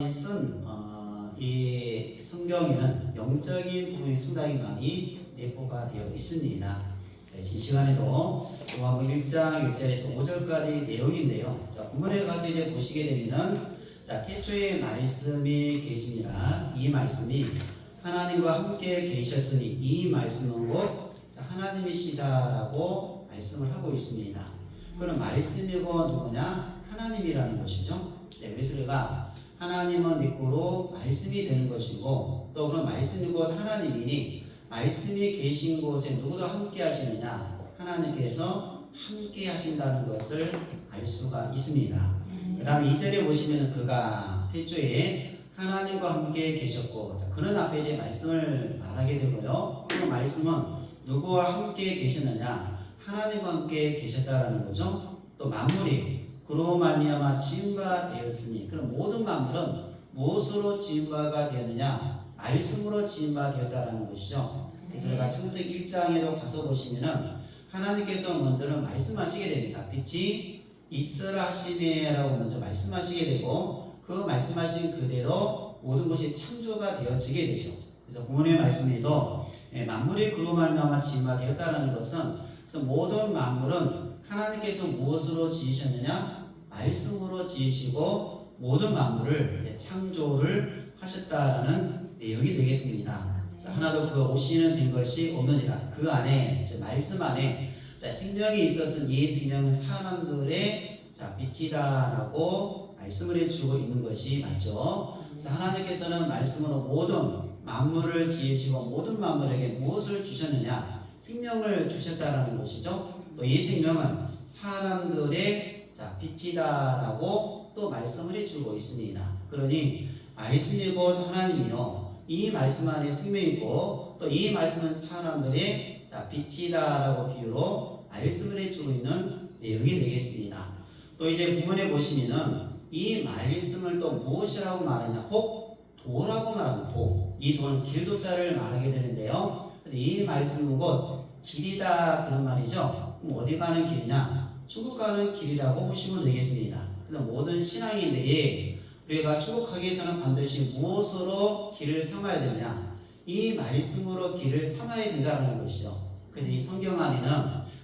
이 성경에는 영적인 부분이 상당히 많이 내포가 되어 있습니다. 이 시간에도 요한복음 1장 1절에서 5절까지 내용인데요. 자, 본문에 가서 이제 보시게 되면은 태초에 말씀이 계시니라. 이 말씀이 하나님과 함께 계셨으니 이 말씀은 곧 하나님이시다라고 말씀을 하고 있습니다. 그럼 말씀이고 누구냐? 하나님이라는 것이죠. 네, 그래서 우리가 하나님은 믿고로 말씀이 되는 것이고, 또 그런 말씀이 곧 하나님이니 말씀이 계신 곳에 누구도 함께 하시느냐? 하나님께서 함께 하신다는 것을 알 수가 있습니다. 그 다음에 2절에 보시면 그가 태초에 하나님과 함께 계셨고, 그런 앞에 이제 말씀을 말하게 되고요. 그 말씀은 누구와 함께 계셨느냐? 하나님과 함께 계셨다라는 거죠. 또 만물이 그로 말미암아 지은 바 되었으니, 그럼 모든 만물은 무엇으로 지은 바가 되었느냐? 말씀으로 지은 바 되었다라는 것이죠. 그래서 우리가 창세기 1장에도 가서 보시면은 하나님께서 먼저는 말씀하시게 됩니다. 빛이 있으라 하시네라고 먼저 말씀하시게 되고, 그 말씀하신 그대로 모든 것이 창조가 되어지게 되죠. 그래서 본문의 말씀에도 만물이 그로 말미암아 지은 바 되었다라는 것은, 그래서 모든 만물은 하나님께서 무엇으로 지으셨느냐? 말씀으로 지으시고 모든 만물을 창조를 하셨다라는 내용이 되겠습니다. 하나도 그 오시는 된 것이 없느니라. 그 안에, 말씀 안에 생명이 있었은 이 생명은 사람들의 빛이다라고 말씀을 해주고 있는 것이 맞죠. 하나님께서는 말씀으로 모든 만물을 지으시고 모든 만물에게 무엇을 주셨느냐? 생명을 주셨다라는 것이죠. 또 이 생명은 사람들의 빛이다라고 또 말씀을 해주고 있습니다. 그러니 말씀이 곧 하나님이요, 이 말씀 안에 생명이 있고, 또 이 말씀은 사람들의 빛이다라고 비유로 말씀을 해주고 있는 내용이 되겠습니다. 또 이제 부문에 보시면은 이 말씀을 또 무엇이라고 말하냐? 혹 도라고 말합니다. 도. 이 도는 길도자를 말하게 되는데요. 그래서 이 말씀은 곧 길이다, 그런 말이죠. 그럼 어디 가는 길이냐? 천국 가는 길이라고 보시면 되겠습니다. 그래서 모든 신앙인들이 우리가 천국 가기 위해서는 반드시 무엇으로 길을 삼아야 되느냐? 이 말씀으로 길을 삼아야 된다는 것이죠. 그래서 이 성경 안에는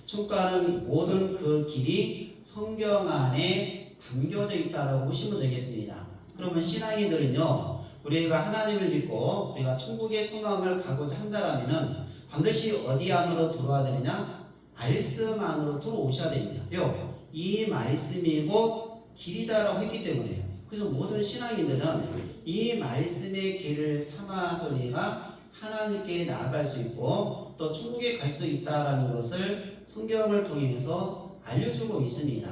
천국 가는 모든 그 길이 성경 안에 담겨져 있다고 보시면 되겠습니다. 그러면 신앙인들은요, 우리가 하나님을 믿고 우리가 천국의 소망을 가고자 한다라면은 반드시 어디 안으로 들어와야 되느냐? 말씀 안으로 들어오셔야 됩니다. 요, 이 말씀이 곧 길이다라고 했기 때문에요. 그래서 모든 신앙인들은 이 말씀의 길을 삼아서 우리가 하나님께 나아갈 수 있고 또 천국에 갈 수 있다라는 것을 성경을 통해서 알려주고 있습니다.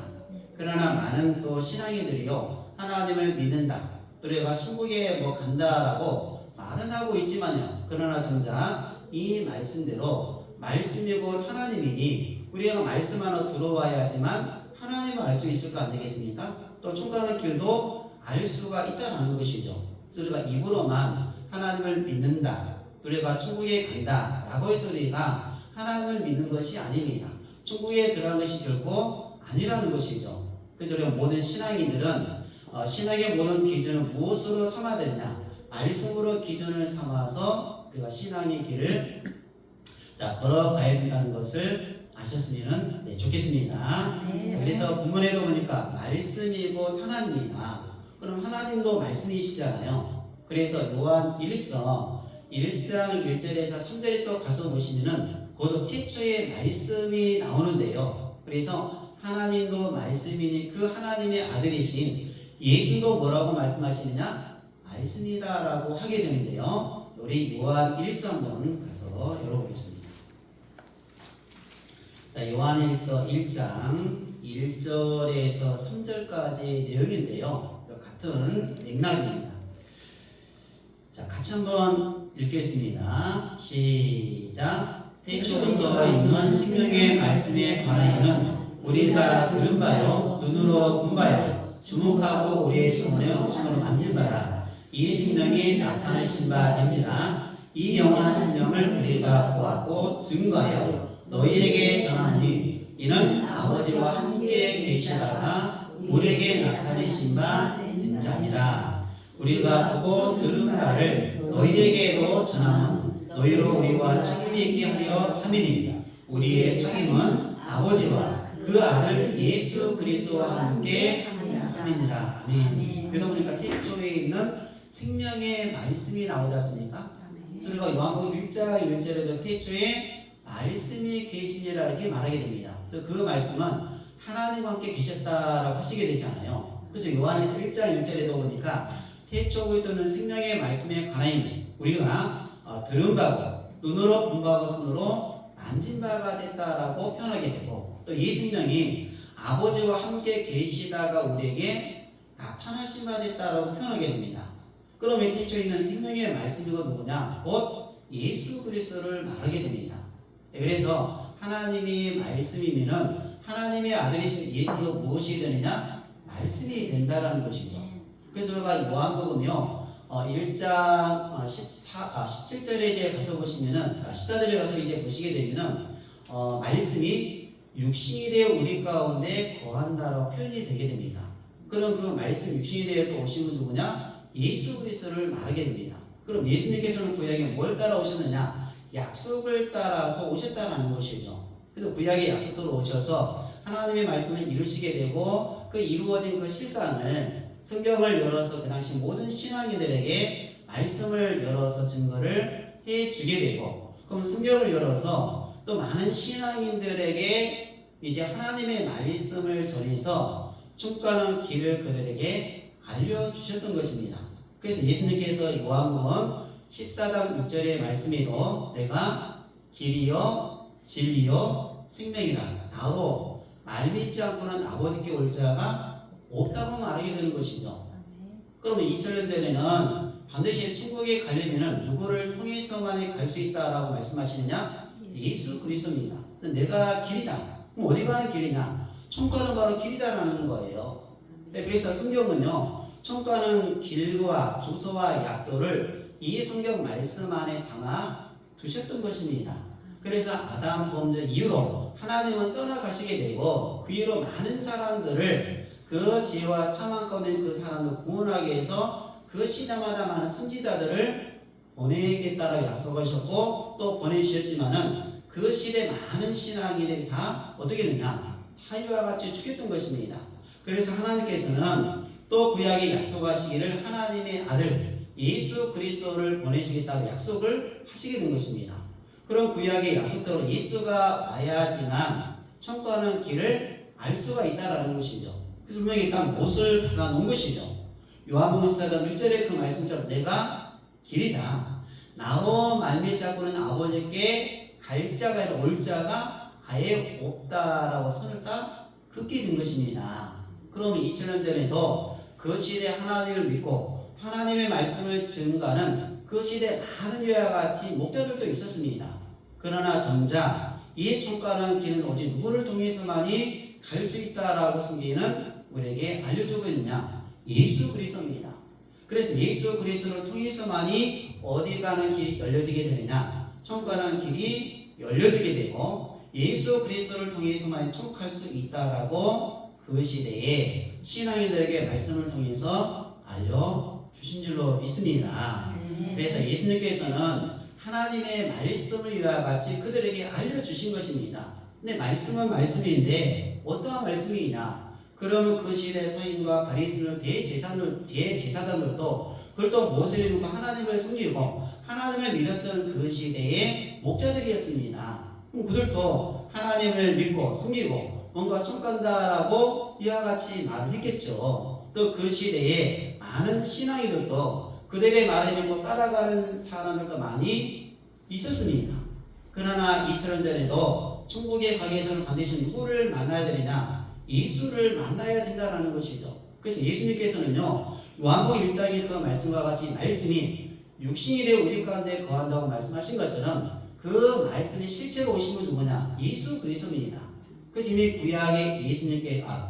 그러나 많은 또 신앙인들이요, 하나님을 믿는다, 또 우리가 천국에 간다라고 말은 하고 있지만요, 그러나 정작 이 말씀대로 말씀이 곧 하나님이니 우리가 말씀 안으로 들어와야지만 하나님을 알 수 있을 거 아니겠습니까? 또 천국 가는 길도 알 수가 있다는 것이죠. 그래서 우리가 입으로만 하나님을 믿는다, 우리가 천국에 간다 라고 해서 우리가 하나님을 믿는 것이 아닙니다. 천국에 들어가는 것이 결코 아니라는 것이죠. 그래서 우리가 모든 신앙인들은 신앙의 모든 기준은 무엇으로 삼아야 되느냐? 말씀으로 기준을 삼아서 우리가 신앙의 길을 걸어가야 된다는 것을 아셨으면 좋겠습니다. 그래서 본문에도 보니까 말씀이 곧 하나님이다. 그럼 하나님도 말씀이시잖아요. 그래서 요한 1서 1장 1절에서 3절에 또 가서 보시면은 그것도 태초에 말씀이 나오는데요. 그래서 하나님도 말씀이니 그 하나님의 아들이신 예수도 뭐라고 말씀하시느냐? 말씀이다라고 하게 되는데요. 우리 요한 1서 한번 가서 열어보겠습니다. 요한일서 1장 1절에서 3절까지 내용인데요, 같은 맥락입니다. 같이 한번 읽겠습니다. 시작. 태초부터 있는 생명의 말씀에 관하여는 우리가 들은 바요, 눈으로 본 바요, 주목하고 우리의 손으로 만진 바라. 이 생명이 나타내신 바 된지라. 이 영원한 생명을 우리가 보았고 증거하여 너희에게 전하니 이는 아버지와 함께 계시다가 우리에게 나타내신 바 된자니라. 우리가 보고 들은 바를 너희에게도 전함은 너희로 우리와 사귐이 있게 하려 함이니 우리의 사귐은 아버지와 그 아들 예수 그리스도와 함께 함이니라. 아멘. 그러다 보니까 태초에 있는 생명의 말씀이 나오지 않습니까? 저희가 요한복음 1장 1절에도 태초에 말씀이 계시니라 이렇게 말하게 됩니다. 그래서 그 말씀은 하나님과 함께 계셨다라고 하시게 되잖아요. 그래서 요한에서 1장 1절에도 보니까 태초에 있는 생명의 말씀에 관하여 우리가 들은 바고 눈으로 본 바고 손으로 만진 바가 됐다라고 표현하게 되고, 또 이 생명이 아버지와 함께 계시다가 우리에게 나타나신 바 됐다라고 표현하게 됩니다. 그러면 태초에 있는 생명의 말씀이가 누구냐? 곧 예수 그리스도를 말하게 됩니다. 그래서 하나님이 말씀이면은 하나님의 아들이신 예수도 무엇이 되느냐? 말씀이 된다라는 것이죠. 그래서 우리가 요한복음요 1장 17절에 이제 가서 보시면은 14절에 가서 이제 보시게 되면은 말씀이 육신이 되어 우리 가운데 거한다라고 표현이 되게 됩니다. 그럼 그 말씀 육신이 되어서 오신 분 누구냐? 예수 그리스도를 말하게 됩니다. 그럼 예수님께서는 구약에 뭘 따라 오셨느냐? 약속을 따라서 오셨다라는 것이죠. 그래서 구약의 약속대로 오셔서 하나님의 말씀을 이루시게 되고, 그 이루어진 그 실상을 성경을 열어서 그 당시 모든 신앙인들에게 말씀을 열어서 증거를 해주게 되고, 그럼 성경을 열어서 또 많은 신앙인들에게 이제 하나님의 말씀을 전해서 충고하는 길을 그들에게 알려주셨던 것입니다. 그래서 예수님께서 요한복음 14장 6절의 말씀으로 내가 길이요 진리요 생명이라 나로 말미지 않고는 아버지께 올 자가 없다고 말하게 되는 것이죠. 그러면 2000년 전에는 반드시 천국에 가려면 누구를 통해서만 갈 수 있다라고 말씀하시느냐? 예수 그리스도입니다. 내가 길이다. 그럼 어디 가는 길이냐? 천국은 바로 길이다라는 거예요. 그래서 성경은요, 천국은 길과 주소와 약도를 이 성경 말씀 안에 담아 두셨던 것입니다. 그래서 아담 범죄 이후로 하나님은 떠나가시게 되고, 그 이후로 많은 사람들을 그 죄와 사망 가운데 그 사람을 구원하기 위해서 그 시대마다 많은 선지자들을 보내겠다라고 약속하셨고 또 보내주셨지만은 그 시대 많은 신앙인들이 다 어떻게 되냐? 타이와 같이 죽였던 것입니다. 그래서 하나님께서는 또 구약에 약속하시기를 하나님의 아들 예수 그리스도를 보내주겠다고 약속을 하시게 된 것입니다. 그럼 구약의 약속대로 예수가 와야지만 천국하는 길을 알 수가 있다라는 것이죠. 그래서 분명히 딱 못을 박아놓은 것이죠. 요한복음 14장 1절에 그 말씀처럼 내가 길이다. 나로 말미암지 않고는 아버지께 갈 자가 아니라 올 자가 아예 없다라고 선을 딱 긋게 된 것입니다. 그러면 2000년 전에도 그 시대 하나님을 믿고 하나님의 말씀을 증거하는 그 시대 많은 이와 같이 목자들도 있었습니다. 그러나 정작 이 천국가는 길은 오직 누구를 통해서만이 갈 수 있다라고 성경은 우리에게 알려주고 있느냐? 예수 그리스도입니다. 그래서 예수 그리스도를 통해서만이 어디 가는 길이 열려지게 되느냐? 천국 가는 길이 열려지게 되고 예수 그리스도를 통해서만 천국 갈 수 있다라고 그 시대에 신앙인들에게 말씀을 통해서 알려주신 줄로 믿습니다. 그래서 예수님께서는 하나님의 말씀을 이와 같이 그들에게 알려주신 것입니다. 근데 말씀은 말씀인데 어떠한 말씀이냐? 그러면 그 시대 서인과 바리새인들 대제사장들도 그걸 또 무엇을 믿고 하나님을 섬기고 하나님을 믿었던 그 시대의 목자들이었습니다. 그들도 하나님을 믿고 섬기고 뭔가 총 간다라고 이와 같이 말을 했겠죠. 또 그 시대에 많은 신앙인들도 그들의 말을 믿고 따라가는 사람들도 많이 있었습니다. 그러나 2000년 전에도 천국에 가기 위해서는 반드시 누구를 만나야 되느냐? 예수를 만나야 된다는 것이죠. 그래서 예수님께서는요, 요한복음 1장의 그 말씀과 같이 말씀이 육신이 되어 우리 가운데 거한다고 말씀하신 것처럼 그 말씀이 실제로 오신 분은 누구냐? 예수 그리스도입니다. 그래서 이미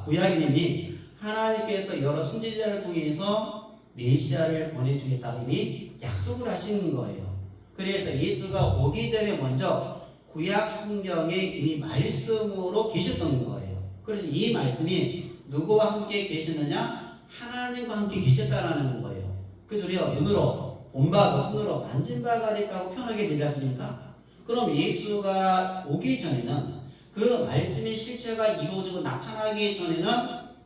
구약님이 하나님께서 여러 선지자를 통해서 메시아를 보내주겠다고 이미 약속을 하시는 거예요. 그래서 예수가 오기 전에 먼저 구약 성경에 이미 말씀으로 계셨던 거예요. 그래서 이 말씀이 누구와 함께 계셨느냐? 하나님과 함께 계셨다라는 거예요. 그래서 우리가 눈으로 본 바고 손으로 만진 바가 됐다고 표현하게 되지 않습니까? 그럼 예수가 오기 전에는 그 말씀의 실체가 이루어지고 나타나기 전에는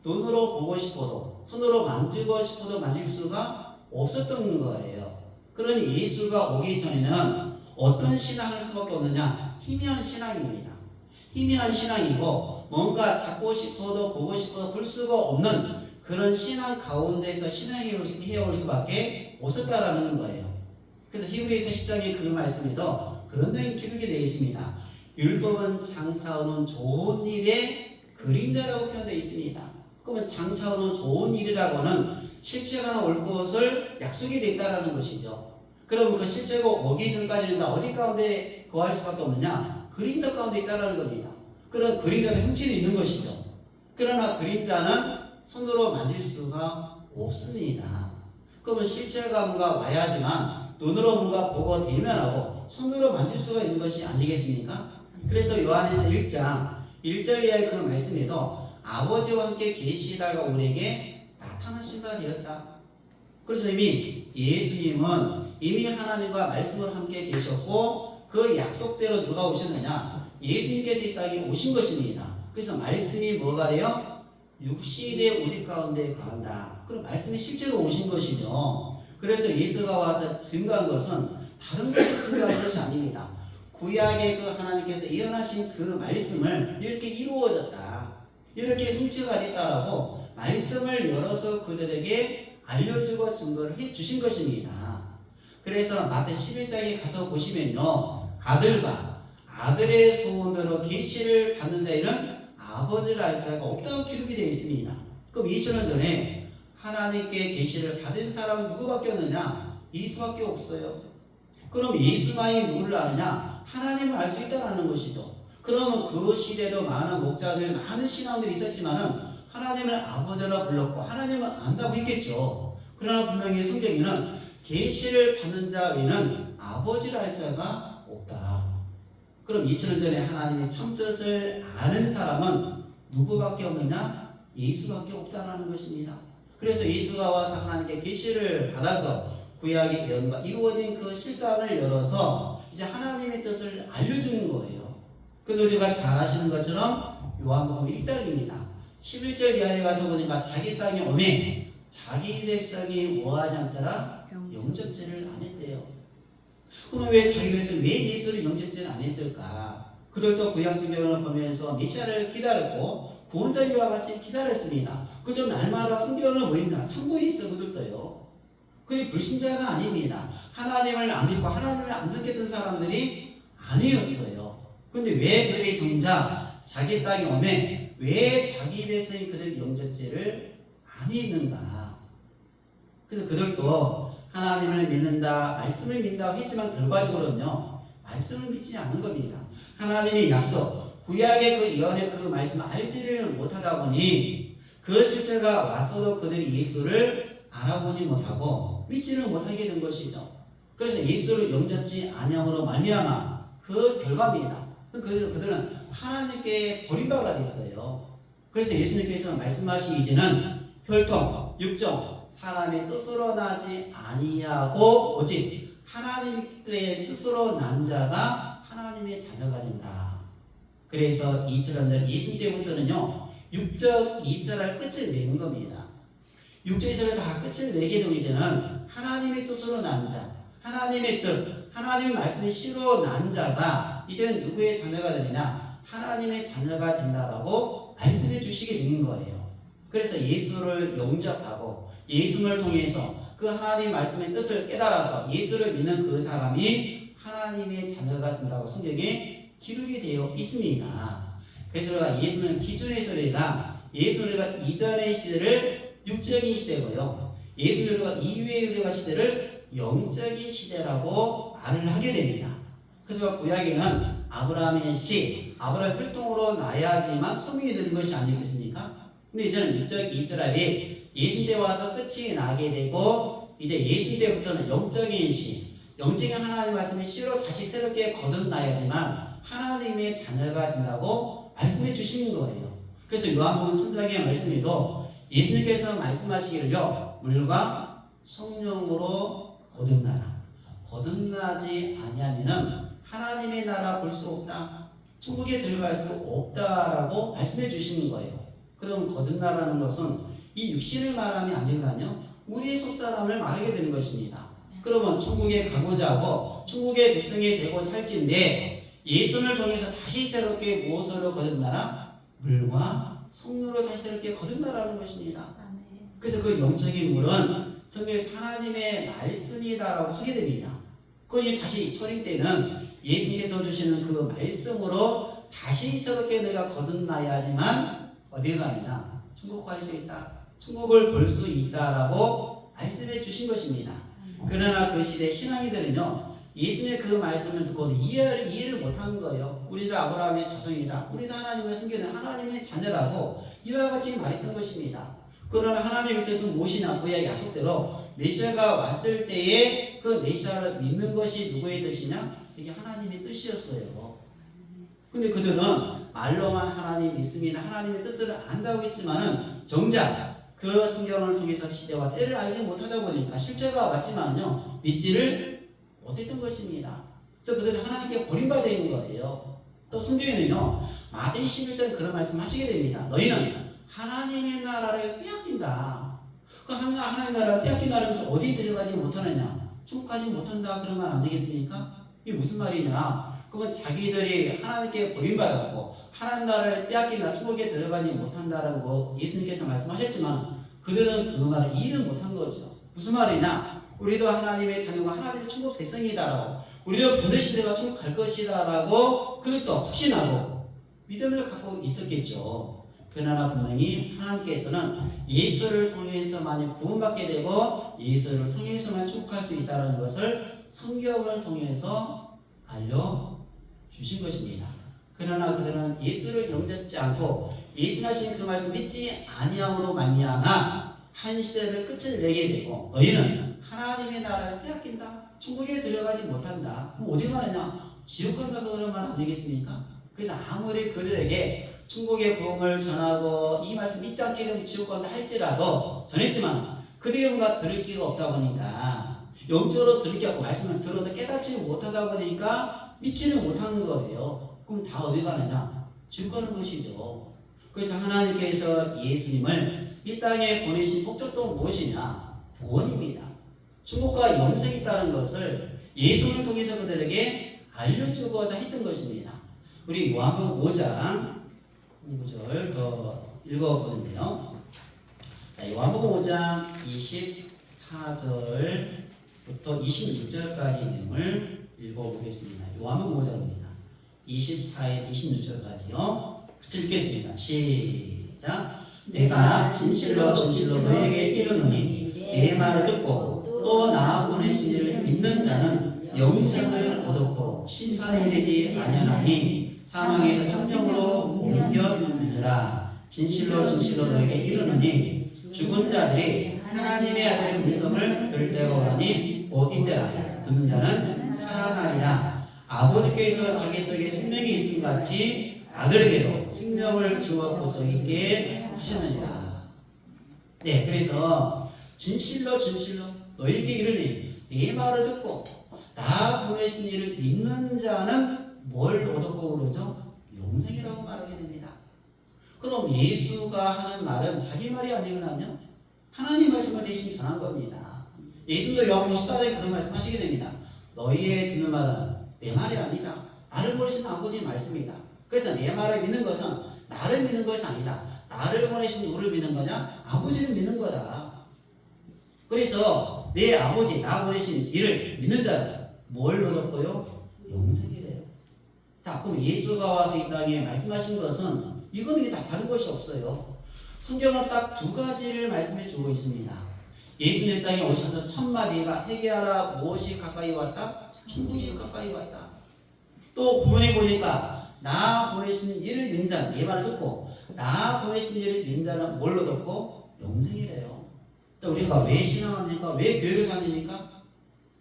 눈으로 보고 싶어도 손으로 만지고 싶어도 만질 수가 없었던 거예요. 그러니 예수가 오기 전에는 어떤 신앙을 할 수밖에 없느냐? 희미한 신앙입니다. 희미한 신앙이고 뭔가 찾고 싶어도 보고 싶어도 볼 수가 없는 그런 신앙 가운데서 신앙해올 수밖에 없었다라는 거예요. 그래서 히브리서 10장의 그 말씀에도 그런 등의 기록이 되어 있습니다. 율법은 장차오는 좋은 일의 그림자라고 표현되어 있습니다. 그러면 장차오는 좋은 일이라고는 실체가 올 것을 약속이 되어 있다는 것이죠. 그럼 그 실체가 오기 전까지는 어디 가운데 거할 수밖에 없느냐? 그림자 가운데 있다는 겁니다. 그런 그림자는 형체는 있는 것이죠. 그러나 그림자는 손으로 만질 수가 없습니다. 그러면 실체가 뭔가 와야지만 눈으로 뭔가 보고 대면하고 손으로 만질 수가 있는 것이 아니겠습니까? 그래서 요한에서 1장 1절 이하의 그 말씀에도 아버지와 함께 계시다가 우리에게 나타나신 바 되었다. 그래서 이미 예수님은 이미 하나님과 말씀을 함께 계셨고 그 약속대로 누가 오셨느냐? 예수님께서 이 땅에 오신 것입니다. 그래서 말씀이 뭐가 돼요? 육신의 우리 가운데 거한다. 그럼 말씀이 실제로 오신 것이죠. 그래서 예수가 와서 증거한 것은 다른 것을 증거한 것이 아닙니다. 구약의 그 하나님께서 예언하신 그 말씀을 이렇게 이루어졌다. 이렇게 성취가 됐다라고 말씀을 열어서 그들에게 알려주고 증거를 해주신 것입니다. 그래서 마태 11장에 가서 보시면요. 아들과 아들의 소원으로 계시를 받는 자에는 아버지를 알 자가 없다고 기록이 되어 있습니다. 그럼 2000년 전에 하나님께 계시를 받은 사람은 누구밖에 없느냐? 예수밖에 없어요. 그럼 예수만이 누구를 아느냐? 하나님을 알 수 있다는 것이죠. 그러면 그 시대도 많은 목자들, 많은 신앙들이 있었지만은 하나님을 아버지라 불렀고 하나님을 안다고 했겠죠. 그러나 분명히 성경에는 계시를 받는 자 외에는 아버지를 알 자가 없다. 그럼 2000년 전에 하나님의 참뜻을 아는 사람은 누구밖에 없느냐? 예수밖에 없다는 것입니다. 그래서 예수가 와서 하나님께 계시를 받아서 구약의 예언과 이루어진 그 실상을 열어서 이제 하나님의 뜻을 알려주는 거예요. 근데 우리가 잘 아시는 것처럼 요한복음 1장입니다. 11절 이하에 가서 보니까 자기 땅에 오매 자기 백성이 뭐하지 않더라? 영접제를 안 했대요. 그럼 왜 자기 백성이 왜 예수를 영접제를 안 했을까? 그들도 구약 성경을 보면서 메시아를 기다렸고 구원자와 같이 기다렸습니다. 그들도 날마다 성경을 보인다. 상고에 있어 그들도요. 그게 불신자가 아닙니다. 하나님을 안 믿고 하나님을 안 섬겼던 사람들이 아니었어요. 근데 왜 그들이 정작 자기 땅에 오면 왜 자기 백성이 그들 영접제를 안 했는가? 그래서 그들도 하나님을 믿는다, 말씀을 믿는다고 했지만 결과적으로는요, 말씀을 믿지 않는 겁니다. 하나님의 약속, 구약의 그 예언의 그 말씀을 알지를 못하다 보니 그 실체가 왔어도 그들이 예수를 알아보지 못하고 믿지를 못하게 된 것이죠. 그래서 예수를 영접지 아니함으로 말미암아 그 결과입니다. 그들은 하나님께 버림받아 됐어요. 그래서 예수님께서 말씀하시기 이제는 혈통, 육정, 사람의 뜻으로 나지 아니하고 오직 하나님의 뜻으로 난 자가 하나님의 자녀가 된다. 그래서 2000년 전 예수님 때부터는요, 육적 이스라엘 끝을 내는 겁니다. 육적 이스라엘 다 끝을 내게 되고 이제는 하나님의 뜻으로 난 자, 하나님의 뜻, 하나님의 말씀이 씨로 난 자가 이제는 누구의 자녀가 되느냐? 하나님의 자녀가 된다라고 말씀해 주시게 되는 거예요. 그래서 예수를 영접하고 예수를 통해서 그 하나님 말씀의 뜻을 깨달아서 예수를 믿는 그 사람이 하나님의 자녀가 된다고 성경에 기록이 되어 있습니다. 그래서 우리가 예수는 기존의 우리가 예수는 우리가 이전의 시대를 육적인 시대고요. 예수는 우리가 이후의 우리가 시대를 영적인 시대라고 말을 하게 됩니다. 그래서 구약에는 아브라함의 씨, 아브라함 혈통으로 나야지만 소명이 되는 것이 아니겠습니까? 근데 이제는 육적 이스라엘이 예수님 때 와서 끝이 나게 되고 이제 예수님 때부터는 영적인 씨, 영적인 하나님 말씀의 씨로 다시 새롭게 거듭나야지만 하나님의 자녀가 된다고 말씀해 주시는 거예요. 그래서 요한복음 3장의 말씀에도 예수님께서 말씀하시기를요, 물과 성령으로 거듭나라. 거듭나지 아니하면은 하나님의 나라 볼 수 없다. 천국에 들어갈 수 없다라고 말씀해 주시는 거예요. 그럼 거듭나라는 것은 이 육신을 말함이 아니라요, 우리의 속사람을 말하게 되는 것입니다. 그러면 천국에 가고자 하고 천국의 백성이 되고자 할진데 예수를 통해서 다시 새롭게 무엇으로 거듭나라? 물과 성령으로 다시 새롭게 거듭나라는 것입니다. 그래서 그 영적인 물은 성경에서 하나님의 말씀이다라고 하게 됩니다. 그게 다시 초림 때는 예수님께서 주시는 그 말씀으로 다시 새롭게 내가 거듭나야지만 어디에 가느냐? 천국 갈 수 있다. 천국을 볼 수 있다라고 말씀해 주신 것입니다. 그러나 그 시대 신앙이들은요, 예수님의 그 말씀을 듣고 이해를 못한 거예요. 우리도 아브라함의 자손이다. 우리도 하나님을 섬기는 하나님의 자녀라고 이와 같이 말했던 것입니다. 그러나 하나님의 뜻은 무엇이냐? 그의 약속대로 메시아가 왔을 때에 그 메시아를 믿는 것이 누구의 뜻이냐? 이게 하나님의 뜻이었어요. 근데 그들은 말로만 하나님 믿습니다. 하나님의 뜻을 안다고 했지만은 정작 그 성경을 통해서 시대와 때를 알지 못하다 보니까 실제가 왔지만요, 믿지를 못했던 것입니다. 그래서 그들은 하나님께 버림받아 있는 거예요. 또 성경에는요, 마태복음 11장 그런 말씀 하시게 됩니다. 너희는 하나님의 나라를 빼앗긴다. 그 하나님의 나라를 빼앗긴다는 것은 어디 들어가지 못하느냐? 천국까지 못한다. 그런 말 안 되겠습니까? 이게 무슨 말이냐? 그건 자기들이 하나님께 버림받았고 하나님 나라를 빼앗긴다, 천국에 들어가지 못한다라고 예수님께서 말씀하셨지만 그들은 그 말을 이해를 못한 거죠. 무슨 말이냐? 우리도 하나님의 자녀가 하나님의 천국 백성이다라고, 우리도 반드시 내가 천국 갈 것이다라고 그들도 확신하고 믿음을 갖고 있었겠죠. 그러나 분명히 하나님께서는 예수를 통해서만 구원받게 되고 예수를 통해서만 천국할 수 있다는 것을 성경을 통해서 알려주신 것입니다. 그러나 그들은 예수를 영접지 않고 예수하신 그 말씀 믿지 아니함으로 말미암아 한 시대를 끝을 내게 되고 너희는 하나님의 나라를 빼앗긴다. 천국에 들어가지 못한다. 그럼 어디 가느냐? 지옥 간다. 그런 말 아니겠습니까? 그래서 아무리 그들에게 천국의 복음을 전하고 이 말씀 믿지 않게 되면 지옥 간다 할지라도 전했지만 그들이 뭔가 들을 기가 없다 보니까 영적으로 들을 게 없고 말씀을 들어도 깨닫지 못하다 보니까 믿지는 못하는 거예요. 그럼 다 어디 가느냐? 지옥 가는 것이죠. 그래서 하나님께서 예수님을 이 땅에 보내신 목적도 무엇이냐? 구원입니다. 천국과 영생이 있다는 것을 예수를 통해서 그들에게 알려주고자 했던 것입니다. 우리 요한복음 5장 5절 더 읽어보는데요. 요한복음 5장 24절부터 26절까지 내용을 읽어보겠습니다. 요한복음 5장입니다. 24에서 26절까지요. 같이 읽겠습니다. 시작. 내가 진실로 진실로 너희에게 이르노니 내 말을 듣고 또 나 보내신 이를 믿는 자는 영생을 얻었고 심판이 되지 아니하나니 사망에서 생명으로 옮겨지느니라. 진실로 진실로 너희에게 이르노니 죽은 자들이 하나님의 아들의 음성을 들을 때가 오라니 곧 이때라. 듣는 자는 살아나리라. 아버지께서 자기 속에 생명이 있음 같이 아들에게도 생명을 주어 보소 있게 하셨느니라. 네, 그래서 진실로 진실로 너희에게 이르니 네 말을 듣고 나 보내신 이를 믿는 자는 뭘 얻었고 그러죠? 영생이라고 말하게 됩니다. 그럼 예수가 하는 말은 자기 말이 아니거든요. 하나님 말씀을 대신 전한 겁니다. 예수님도 요한복음 14장에 그런 말씀 하시게 됩니다. 너희의 듣는 말은 내 말이 아니다. 나를 보내신 아버지의 말씀이다. 그래서 내 말을 믿는 것은 나를 믿는 것이 아니다. 나를 보내신 누구를 믿는 거냐? 아버지를 믿는 거다. 그래서 내 아버지, 나 보내신 이를 믿는 자는 뭘 얻었고요? 영생이 돼요. 자, 그럼 예수가 와서 이 땅에 말씀하신 것은 이거는 다 다른 것이 없어요. 성경은 딱 두 가지를 말씀해 주고 있습니다. 예수님 땅에 오셔서 첫 마디가 회개하라. 무엇이 가까이 왔다? 천국이 가까이 왔다. 또 본문에 보니까 나 보내신 이를 믿는 자는, 내 말을 듣고 나 보내신 이를 믿는 자는 뭘 얻었고? 영생이래요. 또 우리가 왜 신앙합니까? 왜 교회를 다닙니까?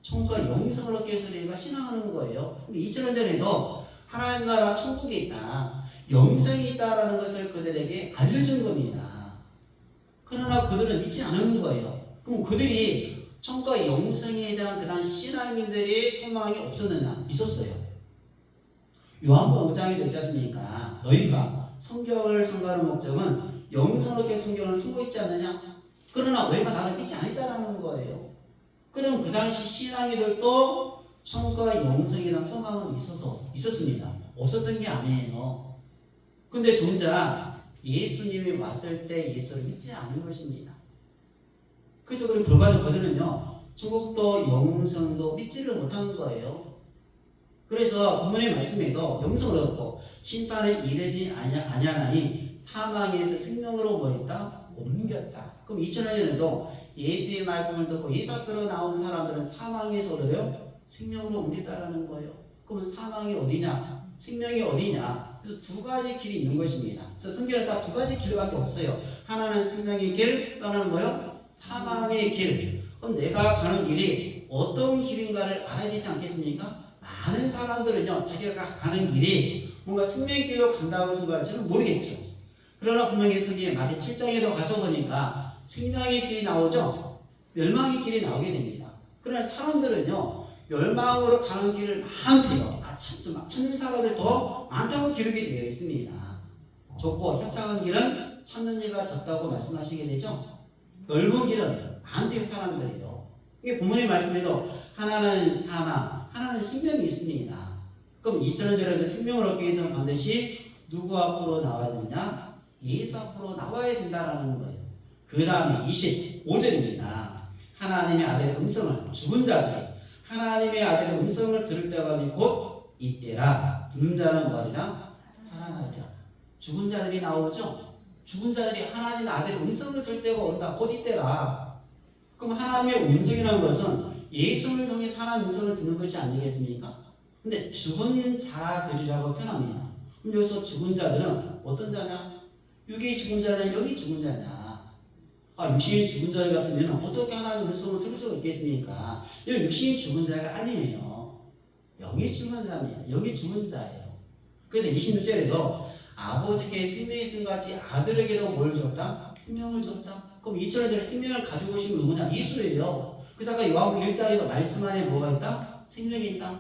천국과 영생을 얻기 위해서 우리가 신앙하는 거예요. 근데 2000년 전에도 하나님 나라 천국에 있다, 영생이 있다라는 것을 그들에게 알려준 겁니다. 그러나 그들은 믿지 않는 거예요. 그럼 그들이 천과 영생에 대한 그 당시 신앙인들의 소망이 없었느냐? 있었어요. 요한복음 5장에 있지 않습니까? 너희가 성경을 선고하는 목적은 영생으로 성경을 선고했지 않느냐? 그러나 너희가 나를 믿지 않았다라는 거예요. 그럼 그 당시 신앙인들도 천과 영생에 대한 소망은 있었습니다. 없었던 게 아니에요. 근데 정작 예수님이 왔을 때 예수를 믿지 않은 것입니다. 그래서 그 결과적으로 그들은요, 천국도 영생도 믿지를 못하는 거예요. 그래서 부모님 말씀에도 영생을 얻고 심판에 이르지 아니하나니 사망에서 생명으로 뭐했다? 옮겼다. 그럼 2000년 전에도 예수의 말씀을 듣고 예수 앞으로 나온 사람들은 사망에서 얻어요? 생명으로 옮겼다라는 거예요. 그러면 사망이 어디냐? 생명이 어디냐? 그래서 두 가지 길이 있는 것입니다. 그래서 성경은 딱 두 가지 길밖에 없어요. 하나는 생명의 길, 또 하나는 뭐요? 사망의 길. 그럼 내가 가는 길이 어떤 길인가를 알아야 되지 않겠습니까? 많은 사람들은요, 자기가 가는 길이 뭔가 생명의 길로 간다고 생각할지는 모르겠죠. 그러나 분명히 성경의 마태 7장에도 가서 보니까 생명의 길이 나오죠? 멸망의 길이 나오게 됩니다. 그러나 사람들은요, 멸망으로 가는 길을 많대요. 찾는 사람들 더 많다고 기록이 되어 있습니다. 좁고 협착한 길은 찾는 이가 적다고 말씀하시게 되죠? 넓은 길은 많대요, 사람들이요. 이게 부모님 말씀에도 하나는 사망, 하나는 생명이 있습니다. 그럼 2000년 전에도 생명을 얻기 위해서는 반드시 누구 앞으로 나와야 되느냐? 예수 앞으로 나와야 된다라는 거예요. 그 다음에 25절입니다. 하나님의 아들의 음성을 죽은 자들이 하나님의 아들의 음성을 들을 때가 곧 이때라. 듣는 자는 뭐리라? 살아나리라. 죽은 자들이 나오죠? 죽은 자들이 하나님의 아들의 음성을 들을 때가 온다. 곧 이때라. 그럼 하나님의 음성이라는 것은 예수를 통해 하나님의 음성을 듣는 것이 아니겠습니까? 근데 죽은 자들이라고 표현합니다. 그럼 여기서 죽은 자들은 어떤 자냐? 육이 죽은 자냐? 영이 죽은 자냐? 육신이 죽은 자 같으면 어떻게 하나님의 음성을 들을 수가 있겠습니까? 여기 육신이 죽은 자가 아니에요. 영이 죽은 자입니다. 영이 죽은 자예요. 그래서 26절에도 아버지께 생명이 있음 같이 아들에게도 뭘 줬다? 생명을 줬다. 그럼 2000년 전에 생명을 가지고 오신 분 누구냐? 예수예요. 그래서 아까 요한복음 1장에도 말씀 안에 뭐가 있다? 생명이 있다.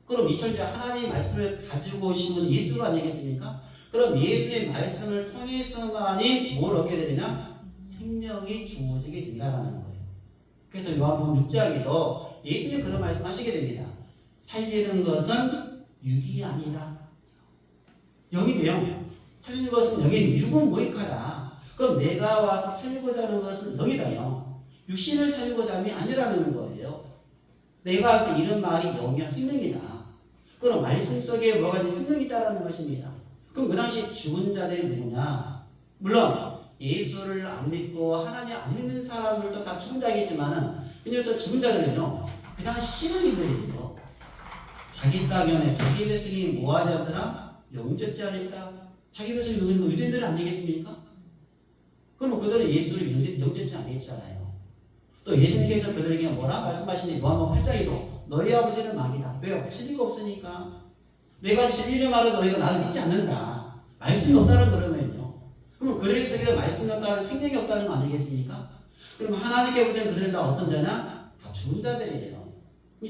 그럼 2000년 전에 하나님의 말씀을 가지고 오신 분은 예수가 아니겠습니까? 그럼 예수의 말씀을 통해서만이 뭘 얻게 되느냐? 생명이 주어지게 된다는 거예요. 그래서 요한복음 6장에도 예수님이 그런 말씀하시게 됩니다. 살리는 것은 육이 아니다. 영이돼요. 살리는 것은 영이 육은 무익하다. 그럼 내가 와서 살리고자 하는 것은 영이다요. 육신을 살리고자 함이 아니라는 거예요. 내가 와서 이런 말이 영이야, 생명이다. 그럼 말씀 속에 뭐가 있는 생명이 있다라는 것입니다. 그럼 그 당시 죽은 자들이 누구냐? 물론 예수를 안 믿고 하나님 안 믿는 사람들도 다 죽은 자이겠지만은 그래서 죽은 자들은요, 그 당시 신앙인들이에요. 자기 땅에 자기 백성이 뭐하지 않더라? 영접지 않았다. 자기 백성이 누구는 유대인들 아니겠습니까? 그럼 그들은 예수를 영접지 않았잖아요. 또 예수님께서 그들에게 뭐라 말씀하시니 요한복음 8장에도 너희 아버지는 마귀다. 왜요? 진리가 없으니까. 내가 진리를 말해도 너희가 나를 믿지 않는다. 말씀이 없다는 그러면요. 그럼 그들의 속에 말씀이 없다는 생명이 없다는 거 아니겠습니까? 그럼 하나님께 볼 때는 그들은 다 어떤 자냐? 다 죽은 자들이에요.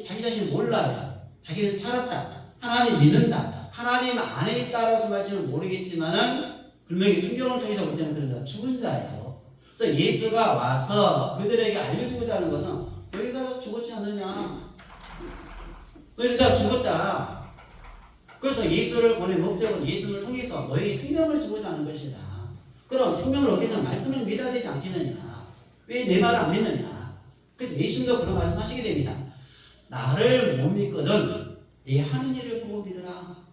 자기 자신 몰라요. 자기는 살았다. 하나님 믿는다. 하나님 안에 있다라고 말지는 모르겠지만은 분명히 성경을 통해서 볼 때는 그들은 다 죽은 자예요. 그래서 예수가 와서 그들에게 알려주고자 하는 것은 너희가 다 죽었지 않느냐? 너희들 다 죽었다. 그래서 예수를 보낸 목적은 예수를 통해서 너희에게 생명을 주고자 하는 것이다. 그럼 생명을 얻기 위해서 말씀을 믿어야 되지 않겠느냐? 왜 내 말을 안 믿느냐? 그래서 예수님도 그런 말씀 하시게 됩니다. 나를 못 믿거든 내 하는 일을 보고 믿으라.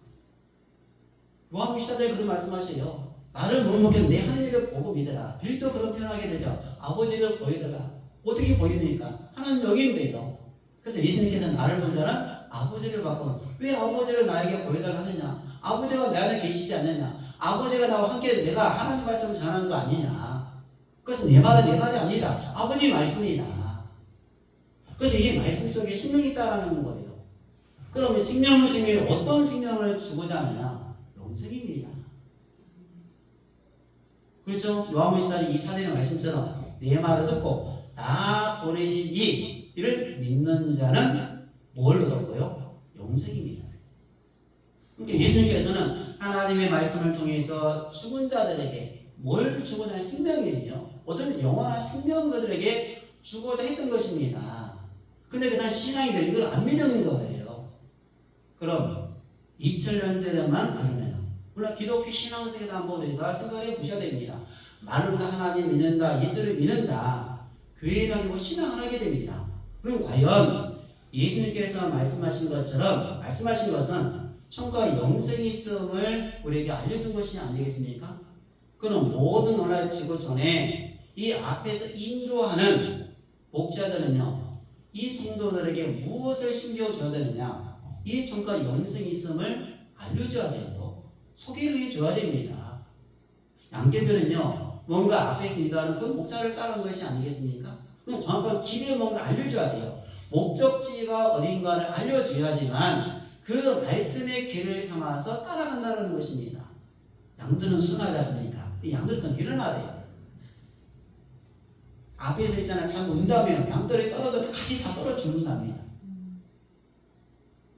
요한복음 14장에 그런 말씀하세요. 나를 못 믿거든 내 하는 일을 보고 믿으라. 빌도 그런 표현하게 되죠. 아버지를 보이더라. 어떻게 보입니까? 하나님 영인데요. 그래서 예수님께서 나를 본 자는 아버지를 봤고, 왜 아버지를 나에게 보여달라 하느냐? 아버지가 내 안에 계시지 않느냐? 아버지가 나와 함께 내가 하나님 말씀을 전하는 거 아니냐? 그래서 내 말은 내 말이 아니다. 아버지의 말씀이다. 그래서 이 말씀 속에 생명이 있다라는 거예요. 그러면 생명이 어떤 생명을 주고자 하느냐? 영생입니다. 그렇죠? 요한복음 14장 이 사전의 말씀처럼 내 말을 듣고 나 보내신 이를 믿는 자는 뭘 얻었고요? 영생입니다. 그러니까 예수님께서는 하나님의 말씀을 통해서 죽은 자들에게 뭘 주고자 하는 생명이에요. 어떤 영원한 생명 그들에게 주고자 했던 것입니다. 근데 그 당시 신앙인들이 이걸 안 믿는 거예요. 그럼 2000년 전에만 그러네요. 물론 기독교 신앙생활도 한번 우리가 생각해 보셔야 됩니다. 말로는 하나님 믿는다, 예수를 믿는다, 교회에 다니고 신앙을 하게 됩니다. 그럼 과연 예수님께서 말씀하신 것은 천국과 영생이 있음을 우리에게 알려준 것이 아니겠습니까? 그럼 모든 오늘 지구 전에 이 앞에서 인도하는 목자들은요, 이 성도들에게 무엇을 심겨줘야 되느냐? 이 천국과 영생이 있음을 알려줘야 돼요. 소개를 해줘야 됩니다. 양떼들은요, 뭔가 앞에서 인도하는 그 목자를 따르는 것이 아니겠습니까? 그럼 정확한 길을 뭔가 알려줘야 돼요. 목적지가 어딘가를 알려줘야지만 그 말씀의 길을 삼아서 따라간다는 것입니다. 양들은 순하지 않습니까? 양들은 일어나야 돼요. 앞에서 있잖아요. 잘못 운다면 양들이 떨어져도 같이 다 떨어 죽는답니다.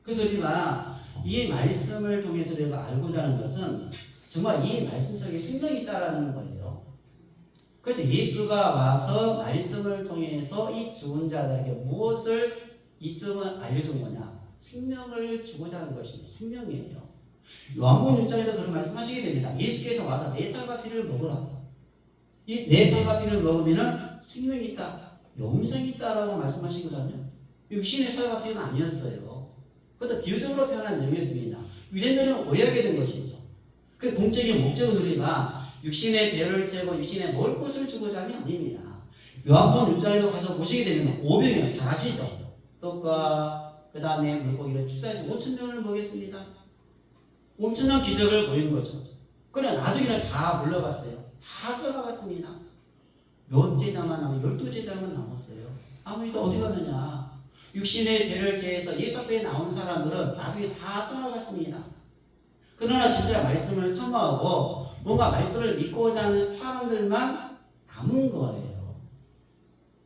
그래서 우리가 이 말씀을 통해서 우리가 알고자 하는 것은 정말 이 말씀 속에 생명이 있다라는 거예요. 그래서 예수가 와서 말씀을 통해서 이 죽은 자들에게 무엇을 있음을 알려준 거냐? 생명을 주고자 하는 것입니다. 생명이에요. 요한복음 6장에도 그런 말씀하시게 됩니다. 예수께서 와서 내 살과 피를 먹으라. 이 내 살과 피를 먹으면 생명이 있다, 영생이 있다라고 말씀하시거든요. 육신의 살과 피는 아니었어요. 그것도 비유적으로 표현한 내용이었습니다. 유대인들은 오해하게 된 것이죠. 그 공적인 목적은 우리가 육신의 배를 채고 육신에 먹을 것을 주고자 함이 아닙니다. 요한복음 6장에도 가서 보시게 되면 500명 잘 아시죠? 떡과 그 다음에 물고기를 축사해서 5,000명을 먹였습니다. 엄청난 기적을 보인 거죠. 그래 나중에는 다 물러갔어요. 다 떠나갔습니다. 몇 제자만 남았어요? 12제자만 남았어요. 아무리도 어디 갔느냐? 육신의 배를 제해서 예수앞에 나온 사람들은 나중에 다 떠나갔습니다. 그러나 진짜 말씀을 사모하고 뭔가 말씀을 믿고자 하는 사람들만 남은 거예요.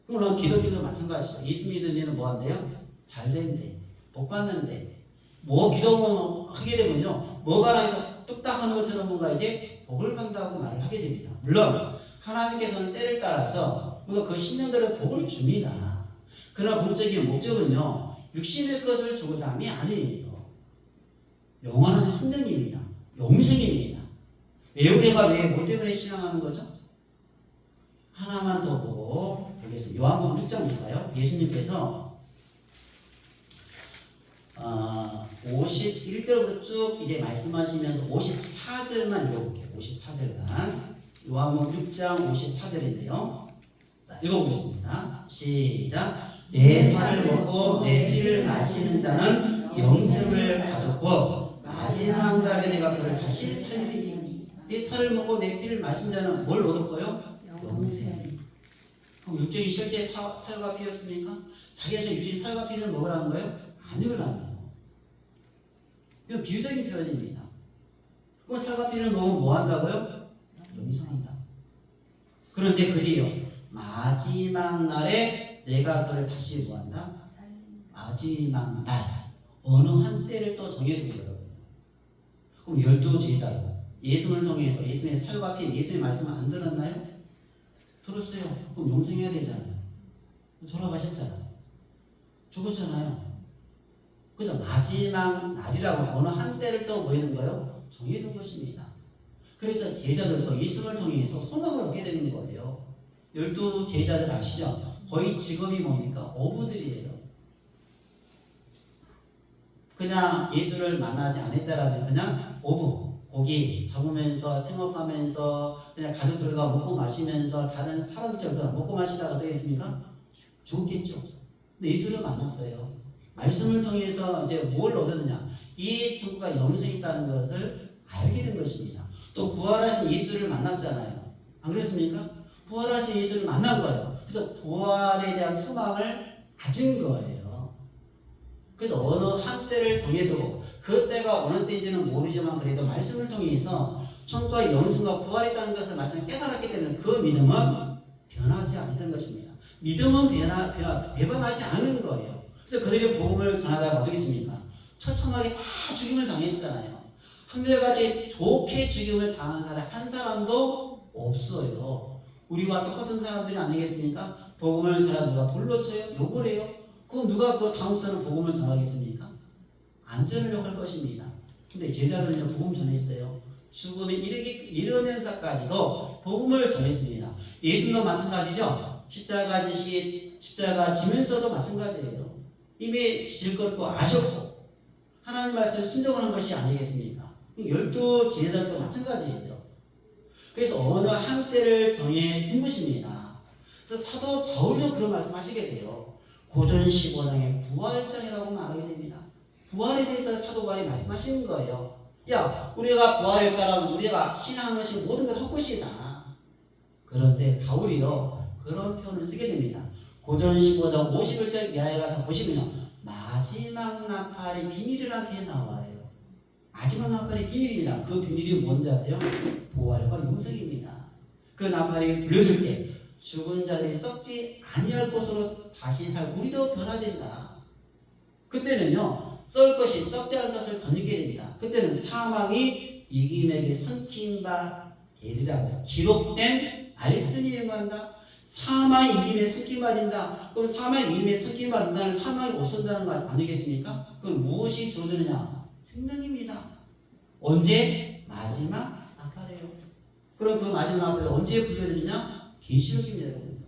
물론 기독교도 마찬가지죠. 예수 믿으면 뭐 한대요? 잘 된대, 복 받는데, 뭐 기도하게 되면요, 뭐가 하나에서 뚝딱 하는 것처럼 뭔가 이제 복을 받는다고 말을 하게 됩니다. 물론 하나님께서는 때를 따라서 뭔가 그 신령들의 복을 줍니다. 그러나 본적인 목적은요, 육신의 것을 주고자 함이 아니에요. 영원한 신령입니다. 영생입니다. 왜 우리가 뭐 때문에 신앙하는 거죠? 하나만 더 보고 보겠습니다. 요한복음 6장 볼까요? 예수님께서 51절부터 쭉 이제 말씀하시면서 54절만 읽어볼게요. 54절만. 요한복음 6장 54절인데요. 읽어보겠습니다. 시작. 내 살을 먹고 내 피를 마시는 자는 영생을 가졌고 마지막 날에 내가 그를 다시 살리리니. 내 살을 먹고 내 피를 마신 자는 뭘 얻었고요? 영생. 그럼 육적인 실제 살과 피였습니까? 자기가 육적인 살과 피를 먹으라는 거예요? 아니라는 이건 비유적인 표현입니다. 그럼 살과 피를 먹으면 뭐 한다고요? 영생한다. 그런데 그리요, 마지막 날에 내가 그를 다시 뭐 한다? 마지막 날, 어느 한때를 또 정해두고 여러분. 그럼 12제자 예수를 통해서 예수의 살과 피, 예수의 말씀을 안 들었나요? 들었어요. 그럼 영생해야 되잖아요. 돌아가셨잖아요. 죽었잖아요. 그래서 마지막 날이라고 어느 한때를 또 모이는 거요? 정해둔 것입니다. 그래서 제자들도 예수를 통해서 소망을 얻게 되는 거예요. 12제자들 아시죠? 거의 직업이 뭡니까? 어부들이에요. 그냥 예수를 만나지 않았다라면 그냥 어부, 고기 잡으면서 생업하면서 그냥 가족들과 먹고 마시면서 다른 사람들과 먹고 마시다가 어떻게 됐습니까? 죽겠죠. 근데 예수를 만났어요. 말씀을 통해서 이제 뭘 얻었느냐? 이 천국과 영생이 있다는 것을 알게 된 것입니다. 또 부활하신 예수를 만났잖아요. 안 그렇습니까? 부활하신 예수를 만난 거예요. 그래서 부활에 대한 소망을 가진 거예요. 그래서 어느 한때를 정해두고 그 때가 어느 때인지는 모르지만 그래도 말씀을 통해서 천국과 영생과 부활이 있다는 것을 말씀을 깨달았기 때문에 그 믿음은 변하지 않았던 것입니다. 믿음은 배반하지 않은 거예요. 그래서 그들이 복음을 전하다가 어떻게 했습니까? 처참하게 다 죽임을 당했잖아요. 한결같이 좋게 죽임을 당한 사람 한 사람도 없어요. 우리와 똑같은 사람들이 아니겠습니까? 복음을 전하다 누가 돌로 쳐요? 욕을 해요? 그럼 누가 그 다음부터는 복음을 전하겠습니까? 안 전하려고 할 것입니다. 근데 제자들은요, 복음 전했어요. 죽음에 이르면서까지도 복음을 전했습니다. 예수님도 마찬가지죠. 십자가 지면서도 마찬가지예요. 이미 질 것도 아셨고 하나님 말씀을 순종하는 것이 아니겠습니까? 12 제자들도 마찬가지예요. 그래서 어느 한때를 정해 둔 것입니다. 그래서 사도 바울도 그런 말씀하시게 돼요. 고전 15장의 부활장이라고 말하게 됩니다. 부활에 대해서 사도 바울이 말씀하시는 거예요. 야, 우리가 부활에 따라 우리가 신앙하는 것이 모든 걸 헛것이다. 그런데 바울이요, 그런 표현을 쓰게 됩니다. 고전 15장 51절 이하에 가서 보시면요, 마지막 나팔의 비밀이라는 게 나와요. 마지막 나팔의 비밀입니다. 그 비밀이 뭔지 아세요? 부활과 영생입니다. 그 나팔이 불려줄 때 죽은 자들이 썩지 아니할 것으로 다시 살고 우리도 변화된다. 그때는요, 썩을 것이 썩지 않을 것을 덧입게 됩니다. 그때는 사망이 이김에게 삼킨 바 되리라고 기록된 말씀이 응한다. 사망이 이김에 삼킨 바 된다. 그럼 사망이 이김에 삼킨 바 된다는 사망이 오선다는 거 아니겠습니까? 그럼 무엇이 주어지느냐? 생명입니다. 언제? 마지막 나팔이에요. 그럼 그 마지막 나팔이 언제 불려지느냐? 계시록입니다, 여러분.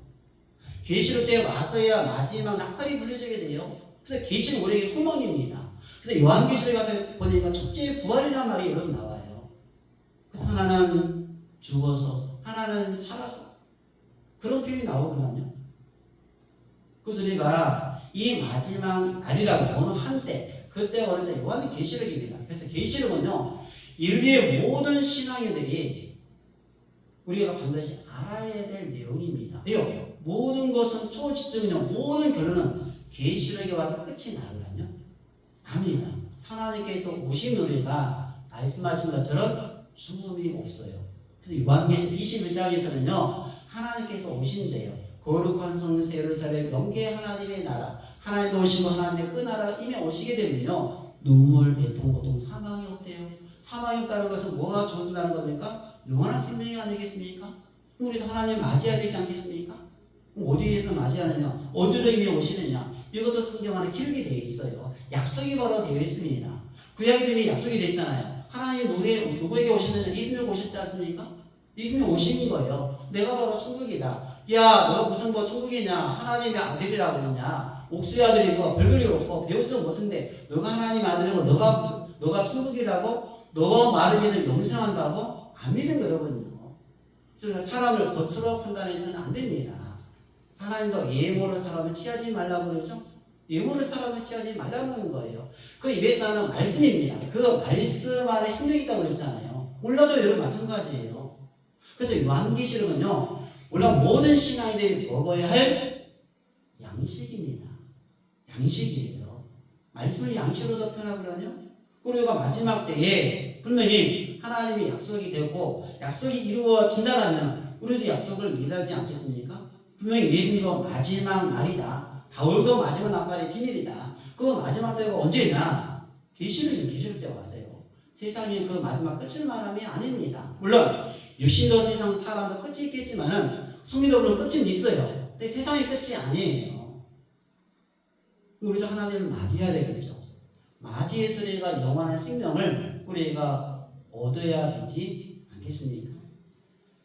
계시록 때 와서야 마지막 나팔이 불려지게 돼요. 그래서 계시록 우리에게 소망입니다. 그래서 요한계시록에 가서 보니까 첫째 부활이라는 말이 여러분 나와요. 그래서 하나는 죽어서 하나는 살아서 그런 표현이 나오거든요. 그래서 우리가 이 마지막 날이라고 어느 한때 그때가 어느 때 요한계시록입니다. 그래서 계시록은요, 인류의 모든 신앙인들이 우리가 반드시 알아야 될 내용입니다. 왜요? 모든 것은 초지점이요, 모든 결론은 계시록에 와서 끝이 나거든요. 아닙니다. 하나님께서 오신 우리가 말씀하신 것처럼 죽음이 없어요. 그래서 요한계시록 21장에서는요, 하나님께서 오신대요. 거룩한 성세 예루살렘 영계 하나님의 나라, 하나님 오시고 하나님의 그 나라 이미 오시게 되면요, 눈물, 애통, 고통, 사망이 없대요. 사망이 없다는 것은 뭐가 주어진다는 겁니까? 영원한 생명이 아니겠습니까? 우리도 하나님 맞이해야 되지 않겠습니까? 어디에서 맞이하느냐? 어디로 이미 오시느냐? 이것도 성경 안에 기록이 되어 있어요. 약속이 바로 되어 있습니다. 구약에 이미 약속이 됐잖아요. 하나님 누구에게 오셨느냐? 예수님에게 오셨지 않습니까? 예수님 오신 거예요. 내가 바로 천국이다. 야, 너가 무슨 뭐 천국이냐? 하나님의 아들이라고 그러냐? 옥수의 아들이고 별별이 없고 배우지도 못한데 너가 하나님의 아들이고 너가 천국이라고? 너가 말을 믿으면 영생한다고? 안 믿는 거거든요. 그래서 사람을 겉으로 판단해서는 안 됩니다. 하나님도 예모를 사람을 취하지 말라고 그러죠? 예모를 사람을 취하지 말라는 거예요. 그 입에서 하는 말씀입니다. 그 말씀 안에 생명이 있다고 그랬잖아요. 몰라도 여러분 마찬가지예요. 그래서 요한계시록은요, 물론 모든 신앙인들이 먹어야 할 양식입니다. 양식이에요. 말씀을 양식으로도 표현하거든요. 그리고 마지막 때에 분명히 하나님이 약속이 되고 약속이 이루어진다면 우리도 약속을 믿지 않겠습니까? 분명히 예수님도 마지막 날이다. 바울도 마지막 나팔의 비밀이다. 그 마지막 때가 언제냐? 계시록 때 와서요. 세상이 그 마지막 끝을 말함이 아닙니다. 물론 육신도 세상 사람도 끝이 있겠지만은 성리도 끝은 있어요. 근데 세상이 끝이 아니에요. 우리도 하나님을 맞이해야 되겠죠. 맞이해서 우리가 영원한 생명을 우리가 얻어야 되지 않겠습니까?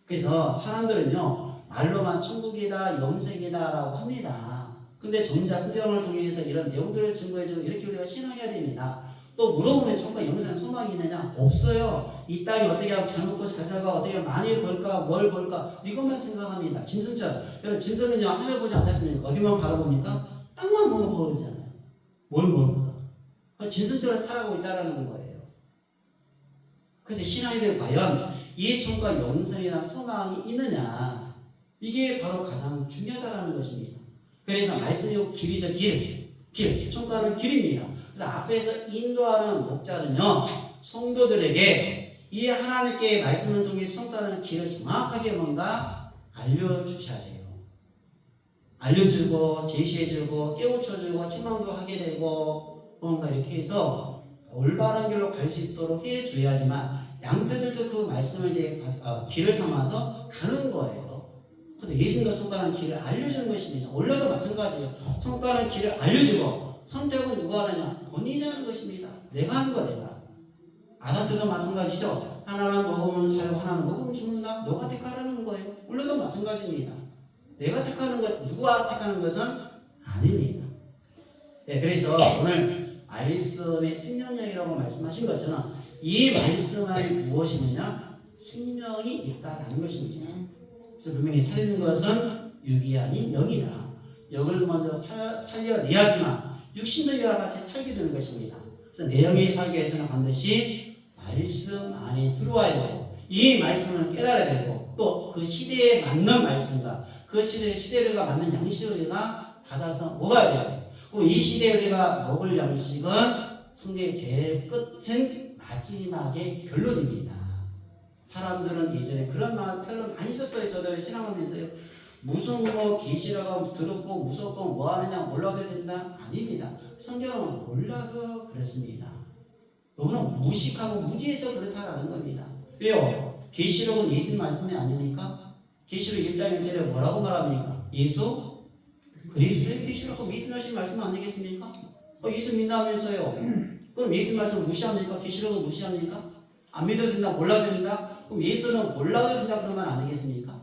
그래서 사람들은요, 말로만 천국이다, 영생이다 라고 합니다. 근데 전자 성경을 통해서 이런 내용들을 증거해주고 이렇게 우리가 신앙해야 됩니다. 또 물어보면 천국과 영생 소망이 있느냐? 없어요. 이 땅이 어떻게 하면 잘 먹고 잘 살까? 어떻게 하면 많이 벌까? 뭘 벌까? 이것만 생각합니다. 짐승처럼. 여러분, 짐승은요, 하늘을 보지 않잖습니까? 어디만 바라봅니까? 땅만 보고 보잖아요. 뭘 먹을까? 짐승처럼 살아가고 있다는 거예요. 그래서 신앙인들 과연 이 천국과 영생에 대한 소망이 있느냐? 이게 바로 가장 중요하다는 것입니다. 그래서 말씀이 길이죠. 길. 천국은 길입니다. 그래서 앞에서 인도하는 목자는요, 성도들에게 이 하나님께 말씀을 통해 천국하는 길을 정확하게 뭔가 알려주셔야 돼요. 알려주고 제시해주고 깨우쳐주고 책망도 하게 되고 뭔가 이렇게 해서 올바른 길로 갈 수 있도록 해줘야지만 양떼들도 그 말씀을 이제 길을 삼아서 가는 거예요. 그래서 예수님과 손가락은 길을 알려주는 것입니다. 원래도 마찬가지예요. 손가락은 길을 알려주고 선택은 누가 하느냐? 본인이 하는 것입니다. 내가 하는 거 내가. 아담 때도 마찬가지죠. 하나는 먹으면 살고 하나는 먹으면 죽는다. 너가 택하라는 거예요. 원래도 마찬가지입니다. 내가 택하는 것, 누가 택하는 것은 아닙니다. 네, 그래서 오늘 말씀의 생명력이라고 말씀하신 것처럼 이 말씀 안에 무엇이느냐? 생명이 있다라는 것입니다. 그래서 분명히 살리는 것은 육이 아닌 영이다. 영을 먼저 살려내야지만 육신도 이와 같이 살게 되는 것입니다. 그래서 내 영이 살기 위해서는 반드시 말씀 안에 들어와야 되고 이 말씀을 깨달아야 되고 또 그 시대에 맞는 말씀과 그 시대가 맞는 양식을 우리가 받아서 먹어야 돼요. 그리고 이 시대에 우리가 먹을 양식은 성경의 제일 끝은 마지막의 결론입니다. 사람들은 예전에 그런 표현을 많이 썼어요. 저도 신앙하면서요. 무슨 계시라고 들었고 무섭고 뭐 하느냐 몰라도 된다? 아닙니다. 성경은 몰라서 그렇습니다. 너무나 무식하고 무지해서 그렇다라는 겁니다. 왜요? 계시록은 예수님 말씀이 아닙니까? 계시록 1장 1절에 뭐라고 말합니까? 예수 그리스도의 계시록은 예수님 하신 말씀 아니겠습니까? 예수 믿다면서요. 그럼 예수 말씀 무시합니까? 계시록은 무시합니까? 안 믿어도 된다? 몰라도 된다? 그럼 예수는 몰라도 된다 그런 말 아니겠습니까?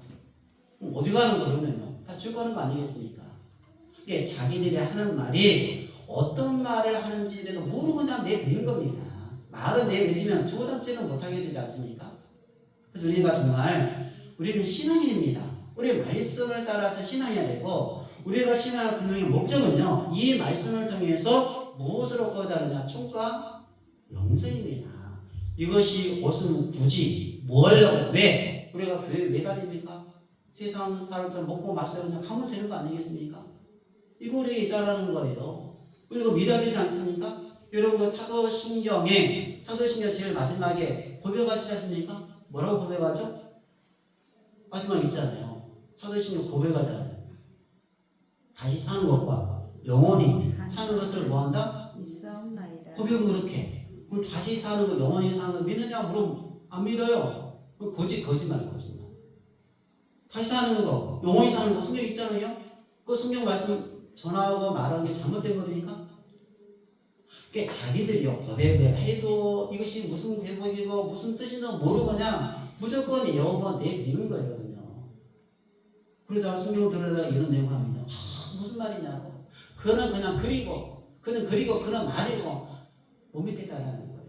그럼 어디 가는 거 그러면요? 다 죽어가는 거 아니겠습니까? 이게 자기들이 하는 말이 어떤 말을 하는지라도 모르고 그냥 내뱉는 겁니다. 말은 내뱉으면 주어담지는 못하게 되지 않습니까? 그래서 우리가 정말 우리는 신앙인입니다. 우리 말씀을 따라서 신앙해야 되고 우리가 신앙의 분명히 목적은요. 이 말씀을 통해서 무엇을 얻고자 하느냐? 총과 영생입니다. 이것이 무슨 굳이 뭘 왜 우리가 왜 다닙니까? 세상 사람들 먹고 마시고 그냥 가면 되는 거 아니겠습니까? 이거 우리에게 있다라는 거예요. 우리가 믿어야 되지 않습니까? 여러분 사도신경 제일 마지막에 고백하시지 않습니까? 뭐라고 고백하죠? 마지막에 있잖아요. 사도신경 고백하잖아요. 다시 사는 것과 영원히 사는 것을 뭐한다? 고백은 그렇게. 그럼 다시 사는 거 영원히 사는 거 믿느냐 물으면 안 믿어요. 그럼 거짓말. 다시 사는 거 영원히 사는 거 성경 있잖아요. 그 성경 말씀 전하고 말하는 게 잘못된 겁니까? 그러니까 자기들이요 고백을 해도 이것이 무슨 대목이고 무슨 뜻인지 모르고 그냥 무조건 여호와 내미는 거예요. 그러다가 성경 들어다가 이런 내용 하면요. 무슨 말이냐고. 그는 그냥 그는 말이고 못 믿겠다라는 거예요.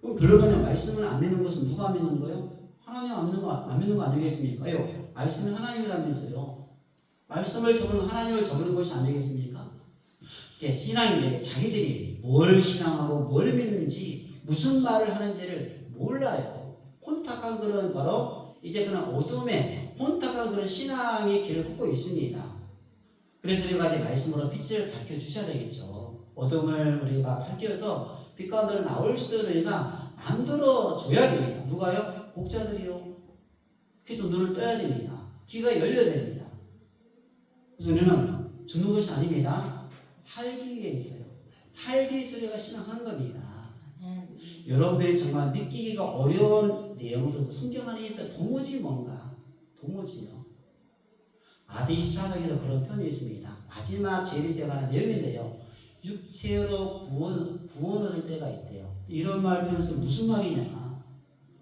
그럼 결론은 말씀을 안 믿는 것은 누가 믿는 거예요? 하나님 안 믿는 거 아니겠습니까? 말씀이 하나님이라면서요. 말씀을 적으면 하나님을 적는 것이 아니겠습니까? 신앙인데 자기들이 뭘 신앙하고 뭘 믿는지 무슨 말을 하는지를 몰라요. 혼탁한 그런 바로 이제 그런 어둠에 혼탁한 그런 신앙의 길을 걷고 있습니다. 그래서 우리가 이제 말씀으로 빛을 밝혀주셔야 되겠죠. 어둠을 우리가 밝혀서 빛 가운데로 나올 수 있도록 우리가 만들어줘야 됩니다. 누가요? 목자들이요. 그래서 눈을 떠야 됩니다. 귀가 열려야 됩니다. 그래서 우리는 죽는 것이 아닙니다. 살기 위해 있어요. 살기 위해서 우리가 신앙하는 겁니다. 여러분들이 정말 믿기기가 어려운 내용들도 성경 안에 있어요. 도무지요. 마태 24장에도 그런 편이 있습니다. 마지막 재림 때 관한 내용인데요. 육체로 구원 얻을 때가 있대요. 이런 말 표현해서 무슨 말이냐?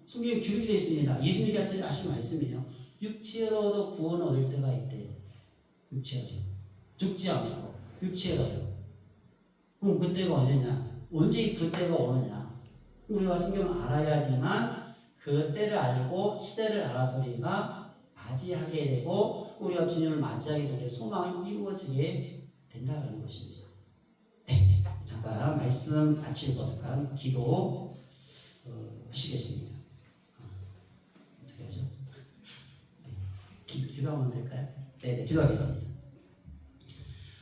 성경에 기록이 되어 있습니다. 예수님께서 하신 말씀이에요. 육체로도 구원 얻을 때가 있대요. 육체로. 죽지 않고 육체로요. 그럼 그때가 언제냐? 언제 그때가 오느냐? 우리가 성경을 알아야지만 그 때를 알고 시대를 알아서 우리가 맞이하게 되고 우리가 주님을 맞이하게 되고 소망이 이루어지게 된다는 것입니다. 네, 잠깐 말씀 마치고 잠깐 기도 하시겠습니다. 어떻게 하죠? 기도하면 될까요? 네, 기도하겠습니다.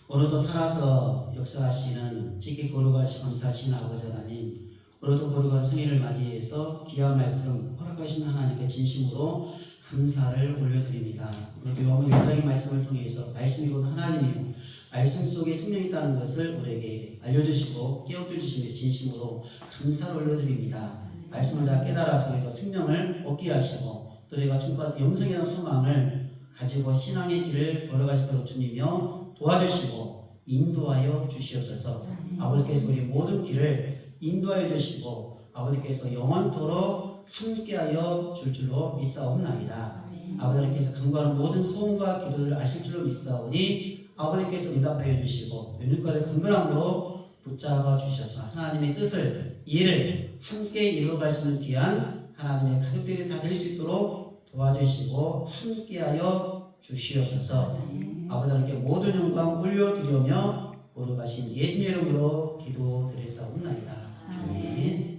오늘도 살아서 역사하시는 지키 거룩하시 감사하신 아버지 하나님, 오늘도 거룩한 성인을 맞이해서 귀한 말씀 허락하신 하나님께 진심으로 감사를 올려드립니다. 오늘 요한복음 1장의 말씀을 통해서 말씀이 곧 하나님이요 말씀 속에 생명이 있다는 것을 우리에게 알려주시고 깨워주시며 진심으로 감사를 올려드립니다. 말씀을 다 깨달아서 우리가 생명을 얻게 하시고 또 우리가 주님과 영생이라는 소망을 가지고 신앙의 길을 걸어갈 수 있도록 주님이여 도와주시고 인도하여 주시옵소서. 아버지께서 우리 모든 길을 인도하여 주시고 아버지께서 영원토록 함께하여 줄 줄로 믿사옵나이다. 아버지께서 간구하는 모든 소원과 기도를 아실 줄로 믿사오니 아버지께서 응답하여 주시고 눈물가를 강건함으로 붙잡아 주셔서 하나님의 뜻을 일을 함께 이루어갈 수 있는 귀한 하나님의 가족들이 다 될 수 있도록 도와주시고 함께하여 주시옵소서. 아버지 하나님께 모든 영광 올려드리며 거룩하신 예수님의 이름으로 기도드렸사옵나이다. 아멘.